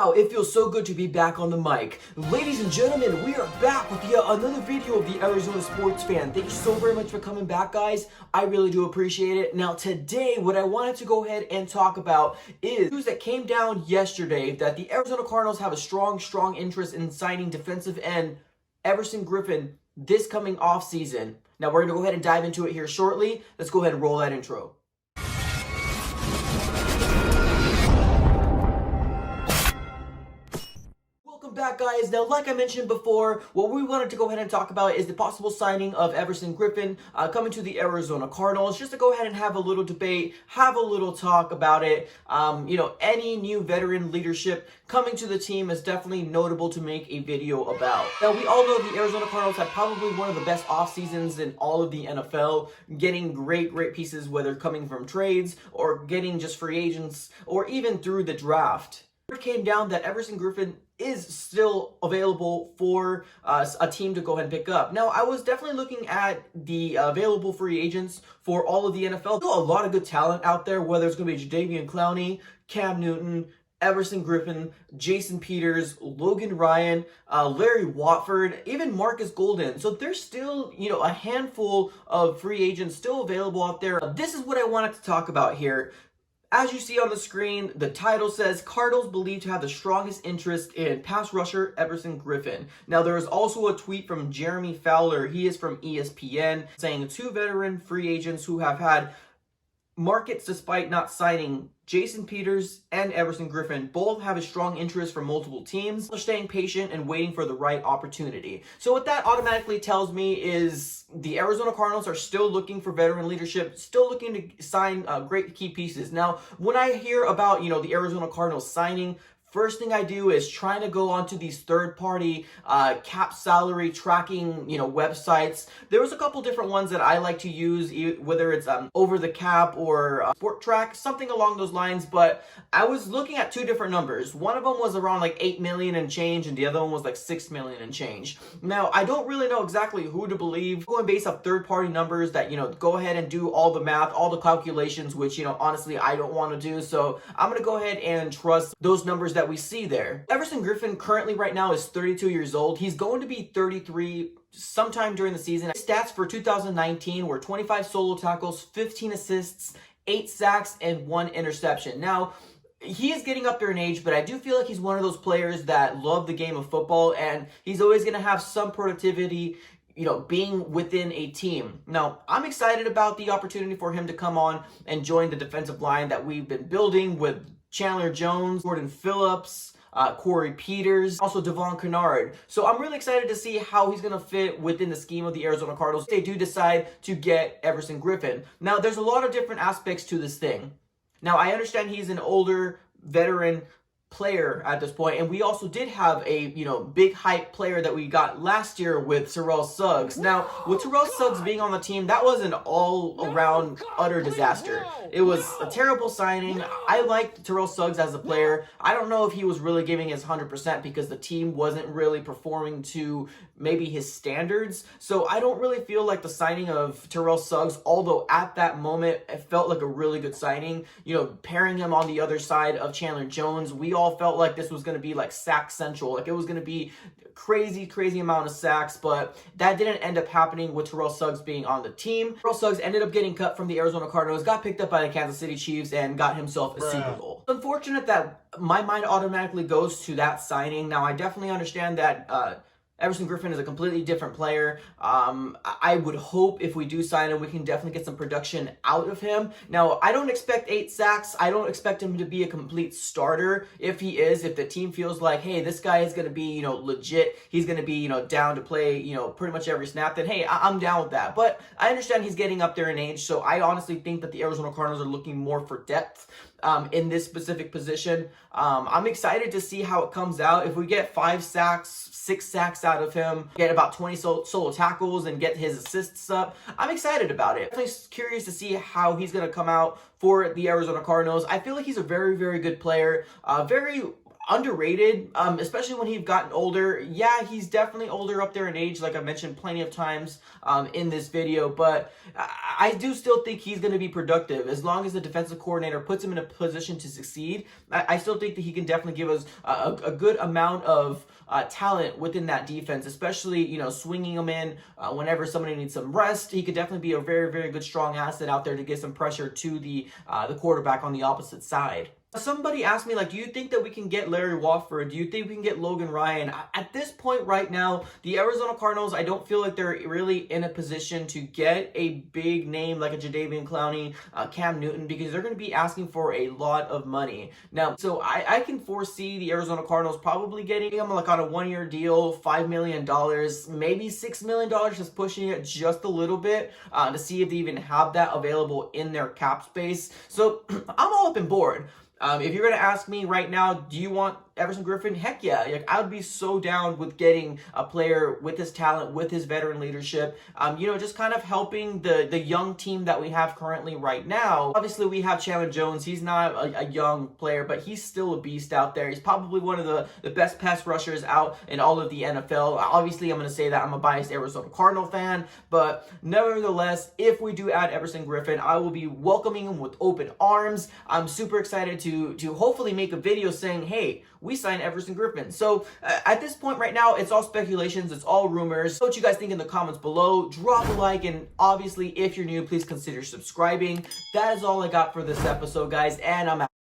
Wow, it feels so good to be back on the mic. Ladies and gentlemen, we are back with yet another video of the Arizona Sports Fan. Thank you so very much for coming back, guys. I really do appreciate it. Now, today, what I wanted to go ahead and talk about is news that came down yesterday that the Arizona Cardinals have a strong interest in signing defensive end Everson Griffen this coming off season. Now, we're going to go ahead and dive into it here shortly. Let's go ahead and roll that intro. Back, guys. Now, like I mentioned before, what we wanted to go ahead and talk about is the possible signing of Everson Griffen coming to the Arizona Cardinals, just to go ahead and have a little debate, have a little talk about it. Any new veteran leadership coming to the team is definitely notable to make a video about. Now, we all know the Arizona Cardinals had probably one of the best off seasons in all of the NFL, getting great pieces, whether coming from trades or getting just free agents or even through the draft. It came down that Everson Griffen is still available for a team to go ahead and pick up. Now, I was definitely looking at the available free agents for all of the NFL. Still a lot of good talent out there, whether it's going to be Jadeveon Clowney, Cam Newton, Everson Griffen, Jason Peters, Logan Ryan, Larry Watford, even Marcus Golden. So there's still, a handful of free agents still available out there. This is what I wanted to talk about here. As you see on the screen, the title says, Cardinals believed to have the strongest interest in pass rusher Everson Griffen. Now, there is also a tweet from Jeremy Fowler. He is from ESPN, saying two veteran free agents who have had markets despite not signing Jason Peters and Everson Griffen both have a strong interest from multiple teams. They're staying patient and waiting for the right opportunity. So what that automatically tells me is the Arizona Cardinals are still looking for veteran leadership, still looking to sign great key pieces. Now, when I hear about, the Arizona Cardinals signing, first thing I do is trying to go onto these third-party cap salary tracking, websites. There was a couple different ones that I like to use, whether it's Over the Cap or Sport Track, something along those lines. But I was looking at two different numbers. One of them was around like 8 million and change, and the other one was like 6 million and change. Now, I don't really know exactly who to believe. Going based off third-party numbers that, go ahead and do all the math, all the calculations, which, honestly, I don't want to do. So I'm going to go ahead and trust those numbers that we see there. Everson Griffen currently right now is 32 years old. He's going to be 33 sometime during the season. His stats for 2019 were 25 solo tackles, 15 assists, 8 sacks, and 1 interception. Now, he is getting up there in age, but I do feel like he's one of those players that love the game of football, and he's always going to have some productivity, being within a team. Now, I'm excited about the opportunity for him to come on and join the defensive line that we've been building with Chandler Jones, Gordon Phillips, Corey Peters, also Devon Kennard. So I'm really excited to see how he's going to fit within the scheme of the Arizona Cardinals if they do decide to get Everson Griffen. Now, there's a lot of different aspects to this thing. Now, I understand he's an older veteran player at this point, and we also did have a big hype player that we got last year with Terrell Suggs. Now, with Terrell Suggs being on the team, that was an all-around utter disaster. It was a terrible signing. I liked Terrell Suggs as a player. I don't know if he was really giving his 100% because the team wasn't really performing to maybe his standards. So I don't really feel like the signing of Terrell Suggs, although at that moment it felt like a really good signing, pairing him on the other side of Chandler Jones, we all felt like this was going to be like sack central, like it was going to be crazy amount of sacks, but that didn't end up happening with Terrell Suggs being on the team. Terrell Suggs ended up getting cut from the Arizona Cardinals, got picked up by the Kansas City Chiefs, and got himself a Super Bowl. It's unfortunate that my mind automatically goes to that signing. Now, I definitely understand that Everson Griffen is a completely different player. I would hope if we do sign him, we can definitely get some production out of him. Now, I don't expect 8 sacks. I don't expect him to be a complete starter. If he is, if the team feels like, hey, this guy is going to be, legit, he's going to be, down to play, pretty much every snap, then hey, I'm down with that. But I understand he's getting up there in age, so I honestly think that the Arizona Cardinals are looking more for depth in this specific position. I'm excited to see how it comes out. If we get 5 sacks, 6 sacks out of him, get about 20 solo tackles, and get his assists up, I'm excited about it. I'm curious to see how he's going to come out for the Arizona Cardinals. I feel like he's a very good player, very underrated, especially when he's gotten older. Yeah, he's definitely older up there in age, like I mentioned plenty of times in this video, but I do still think he's going to be productive as long as the defensive coordinator puts him in a position to succeed. I still think that he can definitely give us a good amount of talent within that defense, especially, you know, swinging him in whenever somebody needs some rest. He could definitely be a very, very good, strong asset out there to get some pressure to the quarterback on the opposite side. Somebody asked me, like, do you think that we can get Larry Walford? Do you think we can get Logan Ryan? At this point right now, the Arizona Cardinals, I don't feel like they're really in a position to get a big name like a Jadeveon Clowney, Cam Newton, because they're going to be asking for a lot of money. Now, so I can foresee the Arizona Cardinals probably getting him like on a one-year deal, $5 million, maybe $6 million, just pushing it just a little bit to see if they even have that available in their cap space. So I'm all up and board. If you're going to ask me right now, do you want Everson Griffin? Heck yeah. Like, I would be so down with getting a player with his talent, with his veteran leadership, you know, just kind of helping the young team that we have currently right now. Obviously, we have Chandler Jones. He's not a young player, but he's still a beast out there. He's probably one of the best pass rushers out in all of the NFL. Obviously, I'm going to say that I'm a biased Arizona Cardinal fan, but nevertheless, if we do add Everson Griffin, I will be welcoming him with open arms. I'm super excited to hopefully make a video saying, hey, we signed Everson Griffin. So at this point right now, it's all speculations, it's all rumors. So what you guys think in the comments below. Drop a like, and obviously if you're new, please consider subscribing. That is all I got for this episode, guys, and I'm out.